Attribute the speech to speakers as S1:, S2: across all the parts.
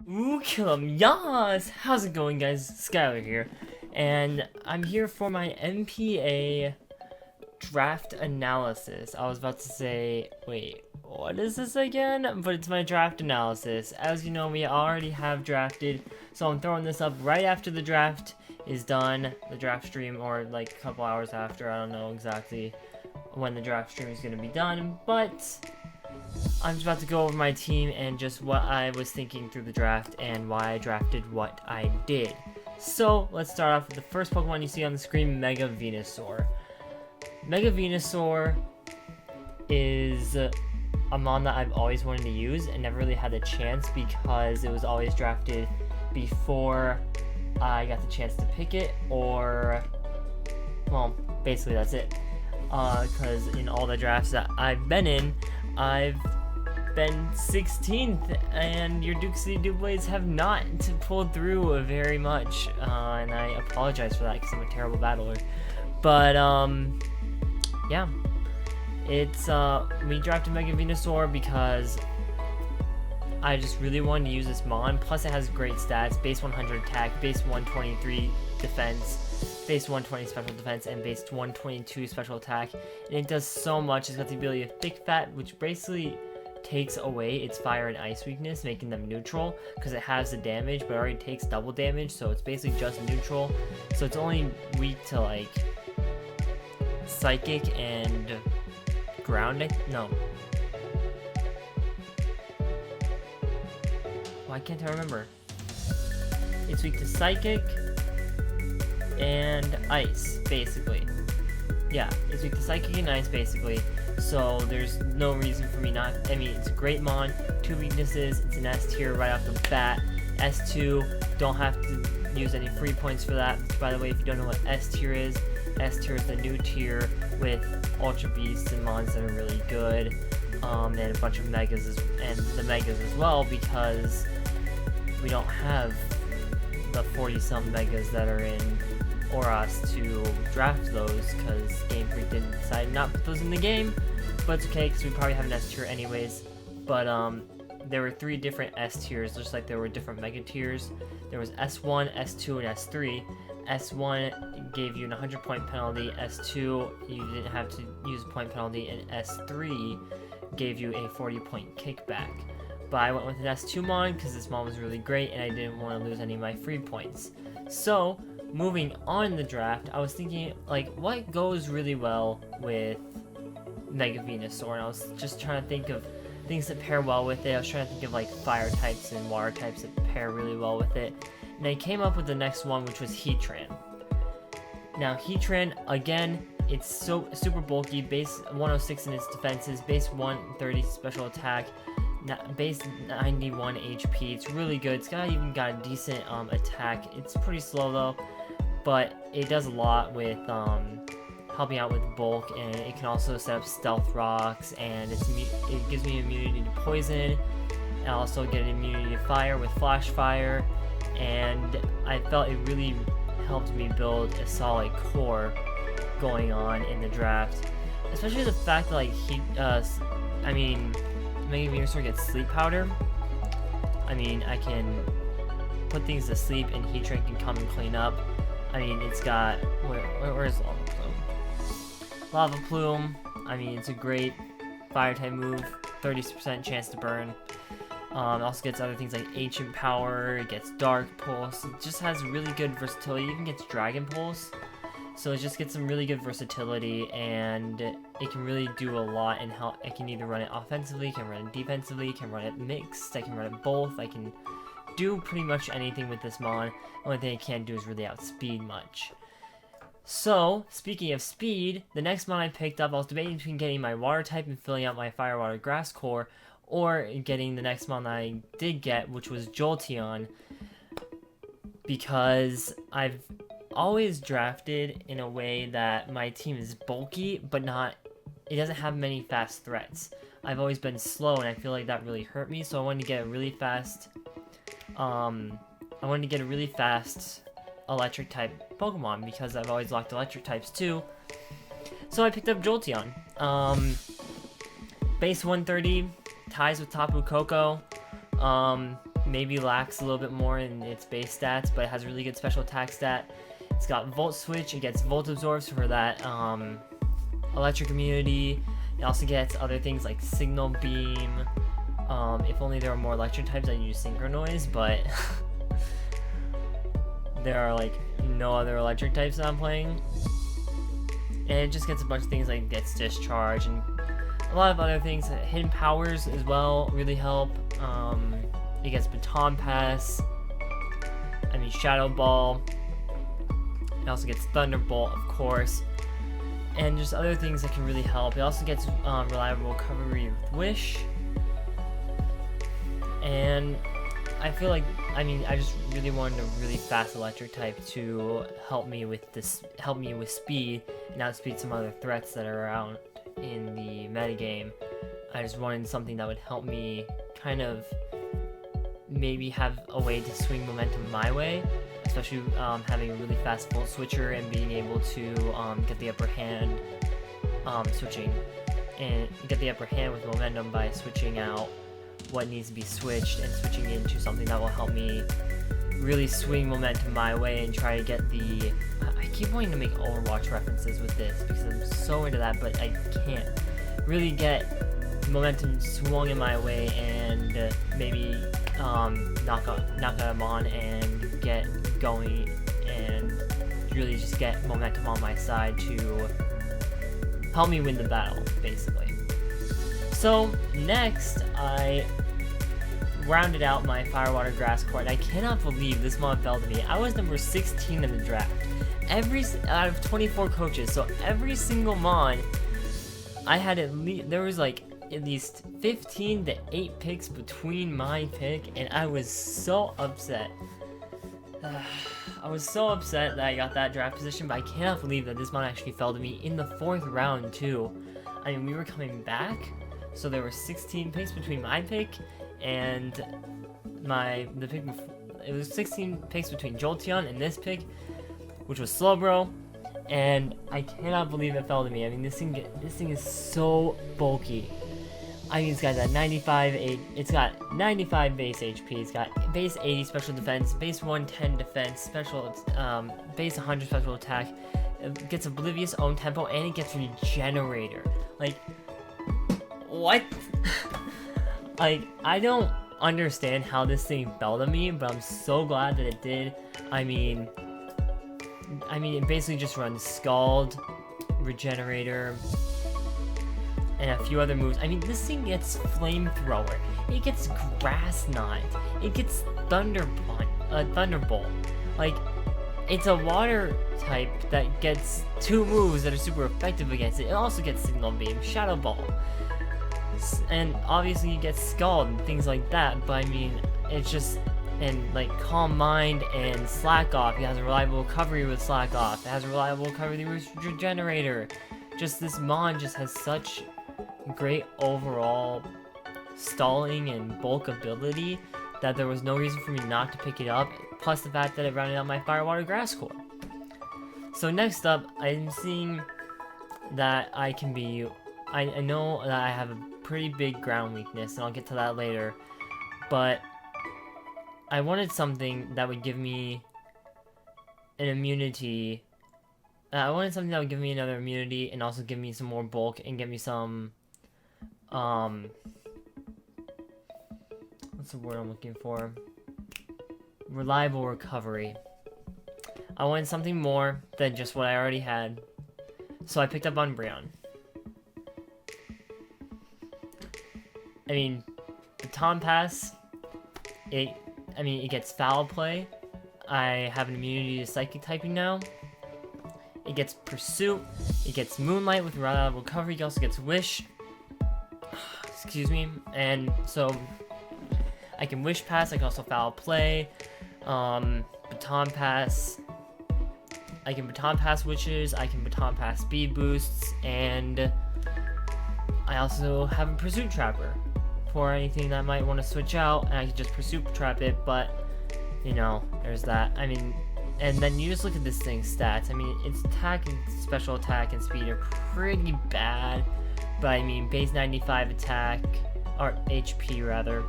S1: Yas! How's it going, guys? Skylar here, and I'm here for my MPA draft analysis. I was about to say, wait, what is this again? But it's my draft analysis. As you know, we already have drafted, so I'm throwing this up right after the draft is done, the draft stream, or like a couple hours after. I don't know exactly when the draft stream is going to be done, but I'm just about to go over my team and just what I was thinking through the draft and why I drafted what I did. So let's start off with the first Pokemon you see on the screen, Mega Venusaur. Mega Venusaur is a mon that I've always wanted to use and never really had the chance because it was always drafted before I got the chance to pick it, or, well, basically that's it. Because in all the drafts that I've been in, I've been 16th, and your Duke City Doublades have not pulled through very much, and I apologize for that because I'm a terrible battler. But, yeah, it's, we drafted Mega Venusaur because I just really wanted to use this mon, plus it has great stats, base 100 attack, base 123 defense, base 120 special defense, and base 122 special attack, and it does so much. It's got the ability of Thick Fat, which basically takes away its fire and ice weakness, making them neutral, because it has the damage, but already takes double damage, so it's basically just neutral, so it's only weak to, like, Psychic and Ground, no. Why can't I remember? It's weak to Psychic and Ice, basically. Yeah, it's weak to Psychic and Ice, basically. So there's no reason for me not. I mean, it's a great mon. 2 weaknesses. It's an S tier right off the bat. S2, don't have to use any free points for that. By the way, if you don't know what S tier is the new tier with Ultra Beasts and mons that are really good. And a bunch of Megas and the Megas as well, because we don't have the 40-some Megas that are in Oras to draft those, because Game Freak didn't decide not to put those in the game, but it's okay because we probably have an S tier anyways. But there were 3 different S tiers, just like there were different Mega tiers. There was S1, S2, and S3. S1 gave you an 100-point penalty, S2 you didn't have to use a point penalty, and S3 gave you a 40-point kickback. But I went with an S2 mon because this mon was really great and I didn't want to lose any of my free points. So, moving on in the draft, I was thinking, like, what goes really well with Mega Venusaur, and I was just trying to think of things that pair well with it. I was trying to think of, like, fire types and water types that pair really well with it. And I came up with the next one, which was Heatran. Now, Heatran, again, it's so super bulky, base 106 in its defenses, base 130 special attack, base 91 HP. It's really good. It's even got a decent attack. It's pretty slow though, but it does a lot with helping out with bulk, and it can also set up stealth rocks, and it gives me immunity to poison. I also get an immunity to fire with flash fire, and I felt it really helped me build a solid core going on in the draft, especially the fact that, like, Mega Venusaur gets sleep powder. I mean, I can put things to sleep and Heatran can come and clean up. I mean, it's got, where's Lava Plume? Lava Plume, I mean, it's a great fire type move, 30% chance to burn. It also gets other things like Ancient Power, it gets Dark Pulse, it just has really good versatility, it even gets Dragon Pulse. So it just gets some really good versatility, and it can really do a lot and help. I can either run it offensively, I can run it defensively, I can run it mixed, I can run it both. I can do pretty much anything with this mon. The only thing I can't do is really outspeed much. So, speaking of speed, the next mon I picked up, I was debating between getting my water type and filling out my fire, water, grass core, or getting the next mon that I did get, which was Jolteon, because I've always drafted in a way that my team is bulky, but it doesn't have many fast threats. I've always been slow, and I feel like that really hurt me, so I wanted to get a really fast, electric type Pokemon, because I've always liked electric types too. So I picked up Jolteon. Base 130, ties with Tapu Koko. maybe lacks a little bit more in its base stats, but it has a really good special attack stat. It's got Volt Switch, it gets Volt Absorbs for that electric immunity. It also gets other things like Signal Beam. If only there were more electric types, I'd use Synchronize, but there are like no other electric types that I'm playing. And it just gets a bunch of things like gets Discharge and a lot of other things. Hidden Powers as well really help. It gets Baton Pass. Shadow Ball. It also gets Thunderbolt, of course. And just other things that can really help. It also gets reliable recovery with Wish. And I feel like, I just really wanted a really fast electric type to help me with speed and outspeed some other threats that are around in the metagame. I just wanted something that would help me kind of maybe have a way to swing momentum my way, especially having a really fast Volt Switcher and being able to get the upper hand switching, and get the upper hand with momentum by switching out what needs to be switched and switching into something that will help me really swing momentum my way and try to get the... I keep wanting to make Overwatch references with this because I'm so into that, but I can't really get momentum swung in my way and maybe knock them on and get going and really just get momentum on my side to help me win the battle, basically. So next, I rounded out my Firewater Grass Court. I cannot believe this mod fell to me. I was number 16 in the draft. Out of 24 coaches, so every single mod, I had there was like at least 15 to 8 picks between my pick, and I was so upset. I was so upset that I got that draft position, but I cannot believe that this mod actually fell to me in the 4th round too. We were coming back, so there were 16 picks between my pick and the pick. It was 16 picks between Jolteon and this pick, which was Slowbro, and I cannot believe it fell to me. This thing is so bulky. It's got that 95, it's got 95 base HP, it's got base 80 special defense, base 110 defense, base 100 special attack, it gets Oblivion's own tempo, and it gets Regenerator. What? I don't understand how this thing fell to me, but I'm so glad that it did. It basically just runs Scald, Regenerator, and a few other moves. This thing gets Flamethrower, it gets Grass Knot, it gets Thunderbolt. It's a water type that gets 2 moves that are super effective against it. It also gets Signal Beam, Shadow Ball, and obviously you get Scald and things like that, but it's just, and like Calm Mind and Slack Off. It has a reliable recovery with Slack Off, it has a reliable recovery with Regenerator. Just this mod just has such great overall stalling and bulk ability that there was no reason for me not to pick it up, plus the fact that it rounded out my Firewater Grass Core. So next up, I'm seeing that I know that I have a pretty big ground weakness, and I'll get to that later, but I wanted something that would give me an immunity. I wanted something that would give me another immunity and also give me some more bulk and give me some what's the word I'm looking for? Reliable recovery. I wanted something more than just what I already had, so I picked up Umbreon. Baton Pass, it gets Foul Play. I have an immunity to Psychic typing now. It gets Pursuit, it gets Moonlight with reliable recovery, it also gets Wish. Excuse me. And so I can Wish Pass, I can also Foul Play, Baton Pass. I can Baton Pass Wishes, I can Baton Pass Speed Boosts, and I also have a Pursuit Trapper for anything that might want to switch out, and I can just Pursuit Trap it, but, there's that. And then you just look at this thing's stats. Its attack and special attack and speed are pretty bad, but base 95 attack, or HP rather,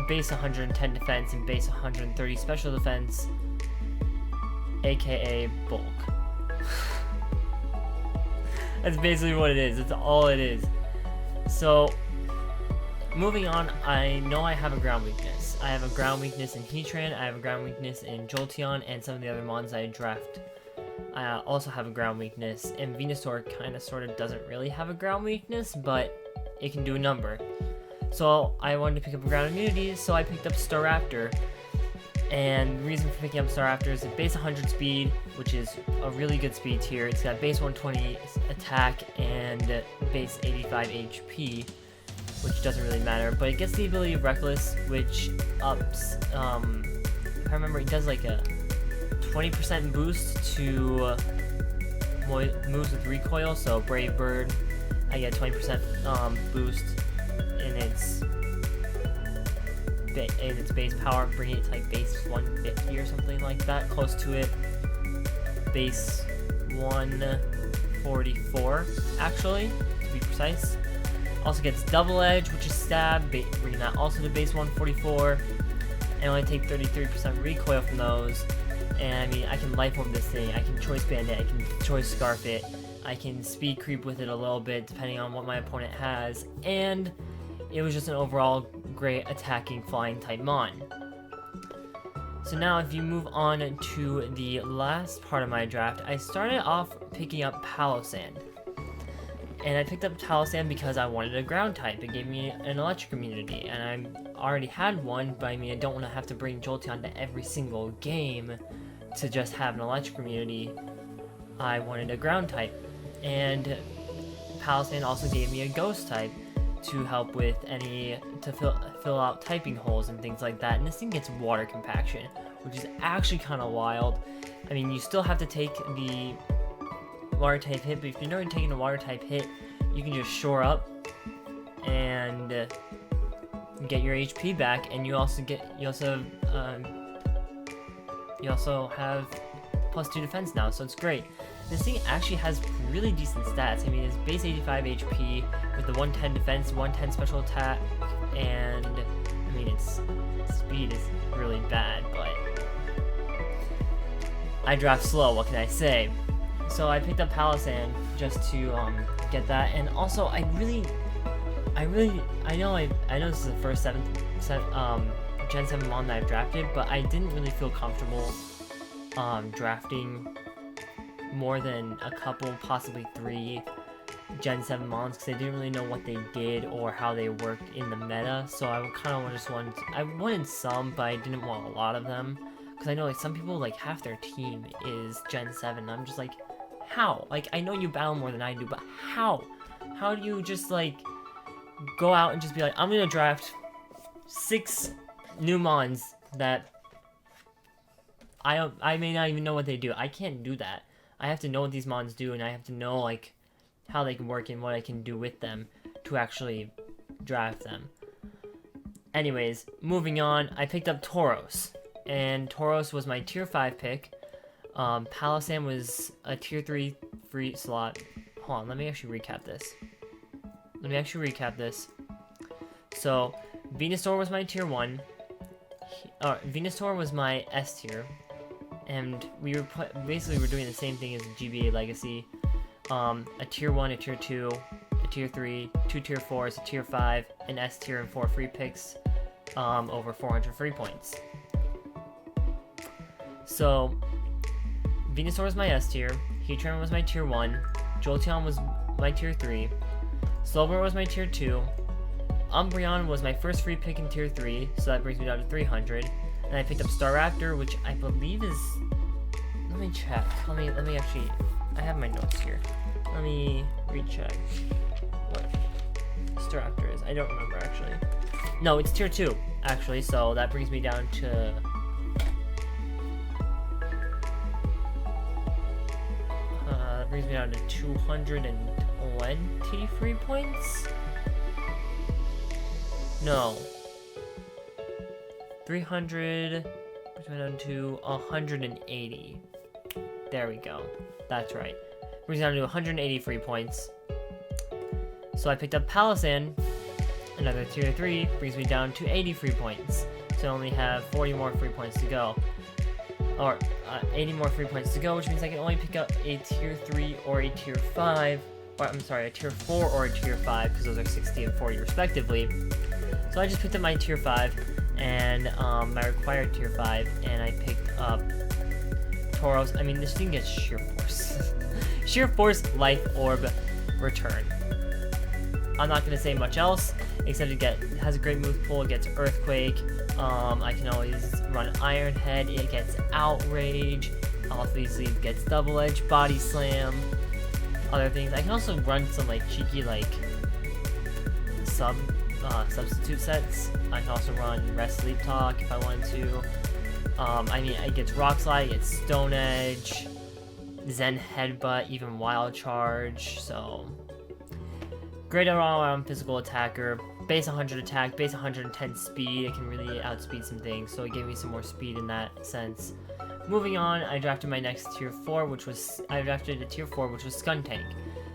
S1: base 110 defense and base 130 special defense, aka bulk. That's basically what it is. That's all it is. So, moving on, I know I have a ground weakness. I have a ground weakness in Heatran, I have a ground weakness in Jolteon, and some of the other mons I draft. I also have a ground weakness, and Venusaur kind of sort of doesn't really have a ground weakness, but it can do a number. So I wanted to pick up a ground immunity, so I picked up Staraptor. And the reason for picking up Staraptor is at base 100 speed, which is a really good speed tier. It's got base 120 attack and base 85 HP, which doesn't really matter. But it gets the ability of Reckless, which ups, if I remember, it does like a 20% boost to moves with recoil. So Brave Bird, I get a 20% boost in its base power, bringing it to like base 150 or something like that, close to it. Base 144, actually, to be precise. Also gets Double Edge, which is stab, bringing that also to base 144. And only take 33% recoil from those. And I mean, I can Life Orb this thing, I can Choice Band it, I can Choice Scarf it, I can Speed Creep with it a little bit, depending on what my opponent has. And it was just an overall great attacking flying type mon. So now if you move on to the last part of my draft, I started off picking up Palossand. And I picked up Palossand because I wanted a ground type. It gave me an electric immunity, and I already had one, but I mean, I don't want to have to bring Jolteon to every single game to just have an electric immunity. I wanted a ground type. And Palossand also gave me a ghost type to help with to fill out typing holes and things like that. And this thing gets water compaction, which is actually kind of wild. I mean, you still have to take the water type hit, but if you're not taking a water type hit, you can just shore up and get your HP back, and you also have +2 defense now, so it's great. This thing actually has really decent stats. I mean, it's base 85 HP with the 110 defense, 110 special attack, and I mean, its speed is really bad, but I draft slow, what can I say? So I picked up Palossand just to get that, and also I know this is the first Gen 7 mon that I've drafted, but I didn't really feel comfortable drafting more than a couple, possibly 3 Gen 7 mons, because I didn't really know what they did or how they worked in the meta. So I kind of I wanted some, but I didn't want a lot of them, because I know like some people, like half their team is Gen 7, and I'm just like, how? Like, I know you battle more than I do, but how? How do you just like go out and just be like, I'm gonna draft 6 new mons that I may not even know what they do. I can't do that. I have to know what these mons do, and I have to know like how they can work and what I can do with them to actually draft them. Anyways, moving on, I picked up Tauros, and Tauros was my tier 5 pick. Palossand was a tier 3 free slot. Hold on, let me actually recap this. So, Venusaur was my tier 1. Venusaur was my S tier. And we were basically doing the same thing as the GBA Legacy. A tier 1, a tier 2, a tier 3, 2 tier 4s, a tier 5, an S tier, and 4 free picks, over 400 free points. So, Venusaur was my S tier, Heatran was my tier 1, Jolteon was my tier 3, Slowbro was my tier 2, Umbreon was my first free pick in tier 3, so that brings me down to 300, and I picked up Staraptor, which I believe is... Let me check. Let me actually... I have my notes here. Let me recheck what Staraptor is. I don't remember, actually. No, it's tier 2, actually, so that brings me down to... that brings me down to 220 free points? No. 300, down to 180. There we go. That's right. Brings down to 180 free points. So I picked up Palossand, Another tier 3 brings me down to 80 free points. So I only have 40 more free points to go. Or 80 more free points to go, which means I can only pick up a tier 3 or a tier 5. Or, I'm sorry, a tier 4 or a tier 5, because those are 60 and 40 respectively. So I just picked up my tier 5 and my required tier 5, and I picked up Tauros. I mean, this thing gets Sheer Force. Sheer Force, Life Orb, Return. I'm not going to say much else, except it has a great move pool. It gets Earthquake. I can always run Iron Head. It gets Outrage. Obviously, it gets Double Edge, Body Slam, other things. I can also run some like cheeky like substitute sets. I can also run Rest Sleep Talk if I wanted to. I mean, it gets Rock Slide, it gets Stone Edge, Zen Headbutt, even Wild Charge. So great all-around physical attacker. Base 100 attack, base 110 speed. It can really outspeed some things, so it gave me some more speed in that sense. Moving on, I drafted my next tier 4, which was Skuntank.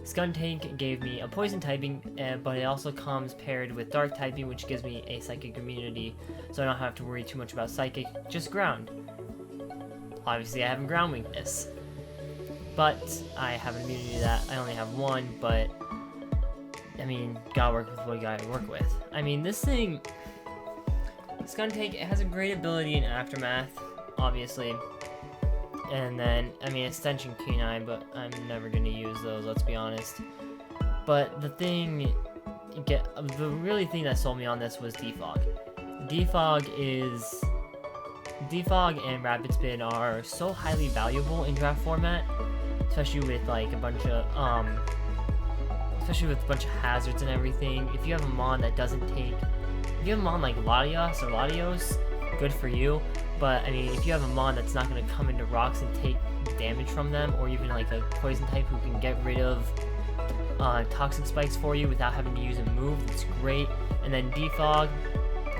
S1: Skuntank gave me a poison typing, but it also comes paired with dark typing, which gives me a psychic immunity, so I don't have to worry too much about psychic, just ground. Obviously, I have a ground weakness, but I have an immunity to that. I only have one, but I mean, gotta work with what you gotta work with. I mean, this thing, Skuntank, it has a great ability in Aftermath, obviously. And then, I mean, Extension Canine, but I'm never gonna use those, let's be honest. But the thing, the really thing that sold me on this was Defog. Defog and Rapid Spin are so highly valuable in draft format, especially with like a bunch of hazards and everything. If you have a mon that doesn't take, if you have a mon like Latios or Latios, good for you. But I mean, if you have a mon that's not going to come into rocks and take damage from them, or even like a poison type who can get rid of toxic spikes for you without having to use a move, that's great. And then Defog,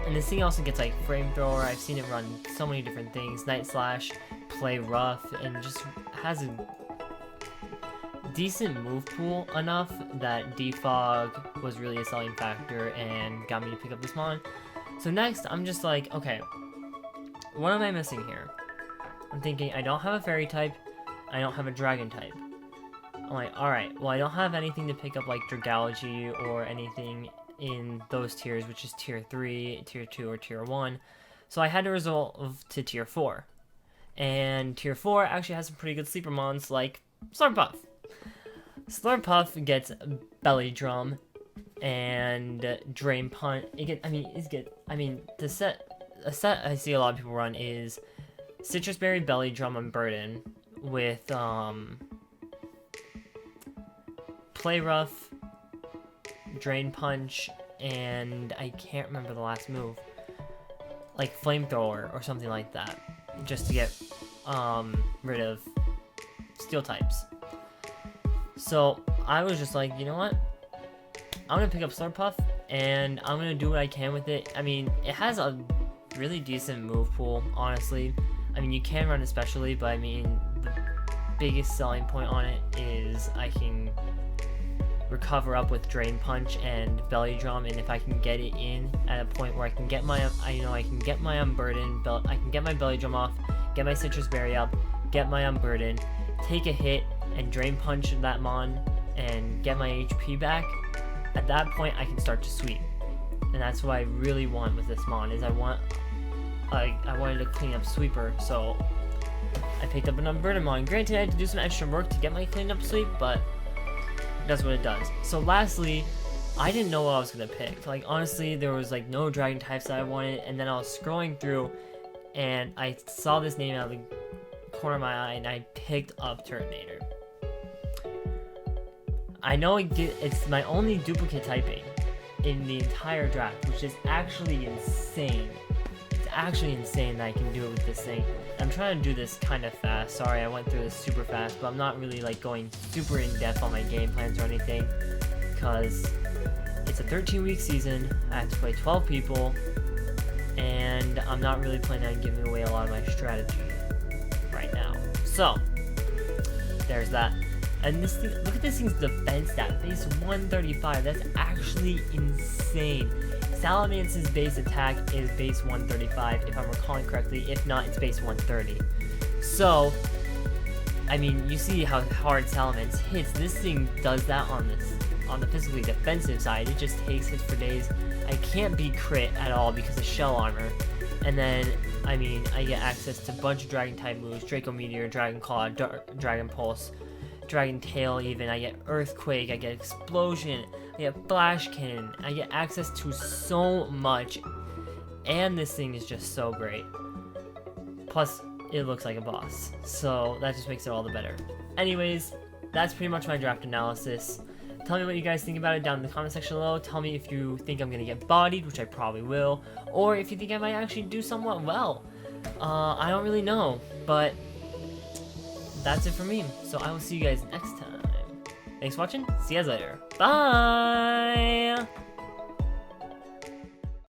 S1: and this thing also gets like Flamethrower. I've seen it run so many different things. Night Slash, Play Rough, and just has a decent move pool enough that Defog was really a selling factor and got me to pick up this mon. So next, I'm just like, okay, what am I missing here? I'm thinking, I don't have a fairy type, I don't have a dragon type. I'm like, alright, well I don't have anything to pick up like Dragology or anything in those tiers, which is tier 3, tier 2, or tier 1. So I had to resolve to tier 4. And tier 4 actually has some pretty good sleeper mons like Slurpuff. Slurpuff gets Belly Drum and Drain Punch. A set I see a lot of people run is Citrus Berry, Belly Drum, and Burden with Play Rough, Drain Punch, and I can't remember the last move, like Flamethrower or something like that, just to get rid of steel types. So I was just like, you know what? I'm gonna pick up Slurpuff and I'm gonna do what I can with it. I mean, it has a really decent move pool, honestly. I mean, you can run especially, but I mean, the biggest selling point on it is I can recover up with Drain Punch and Belly Drum, and if I can get it in at a point where I can get my, I can get my Unburden, I can get my Belly Drum off, get my Citrus Berry up, get my Unburden, take a hit, and Drain Punch that mon, and get my HP back, at that point I can start to sweep. And that's what I really want with this mon, is I wanted to clean up sweeper, so I picked up an Unburden mon. Granted, I had to do some extra work to get my clean up sweep, but that's what it does. So lastly, I didn't know what I was gonna pick. Like, honestly, there was like no dragon types that I wanted, and then I was scrolling through and I saw this name out of the corner of my eye and I picked up Turtonator. I know it's my only duplicate typing in the entire draft, which is actually insane. It's actually insane that I can do it with this thing. I'm trying to do this kind of fast. Sorry, I went through this super fast, but I'm not really like going super in depth on my game plans or anything, because it's a 13-week season. I have to play 12 people, and I'm not really planning on giving away a lot of my strategy right now. So there's that. And this thing, look at this thing's defense stat, base 135. That's actually insane. Salamance's base attack is base 135, if I'm recalling correctly. If not, it's base 130. So, I mean, you see how hard Salamence hits. This thing does that on the physically defensive side. It just takes hits for days. I can't be crit at all because of shell armor. And then, I mean, I get access to a bunch of dragon type moves: Draco Meteor, Dragon Claw, Dragon Pulse, Dragon Tail even. I get Earthquake, I get Explosion, I get Flash Cannon. I get access to so much. And this thing is just so great. Plus, it looks like a boss. So that just makes it all the better. Anyways, that's pretty much my draft analysis. Tell me what you guys think about it down in the comment section below. Tell me if you think I'm going to get bodied, which I probably will, or if you think I might actually do somewhat well. I don't really know, but that's it for me. So I will see you guys next time. Thanks for watching. See you guys later. Bye!